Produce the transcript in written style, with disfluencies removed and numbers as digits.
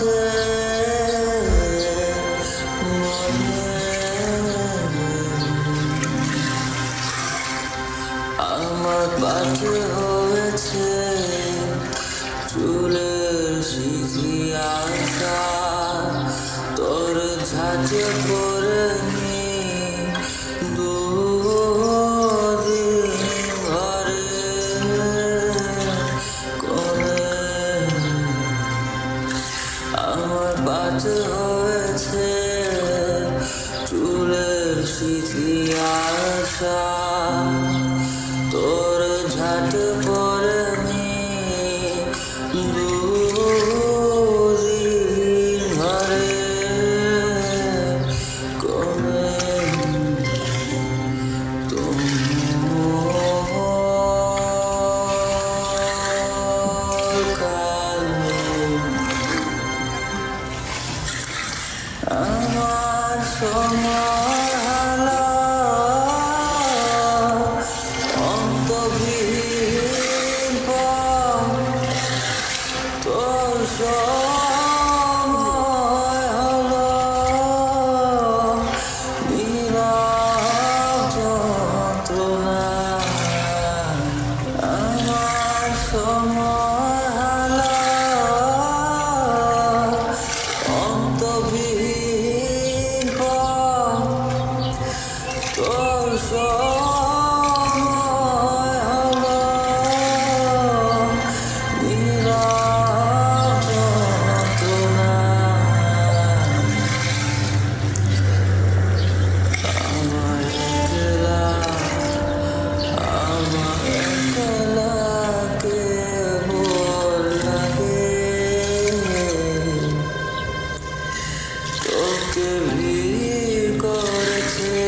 আছে আমার পাশে হয়েছে চুলের সিঁথি আশা তোর ঝাঁচে পড়ে নি দুদিন ঘরে কোণে আমার পাশে হয়েছে চুলের সিঁথি আশা তোর ঝাঁট পড়ে নি দুদিন ঘরে কোণে তোমার কালে আমার সময় হালা অন্তহীন তোর সময় হলো নীরব যন্ত্রণা আমার সময় হালা অন্তহীন তোর সময় হলো নীরব যন্ত্রণা আমার একলা কেবল লাগে তোকে ভিড় করেছে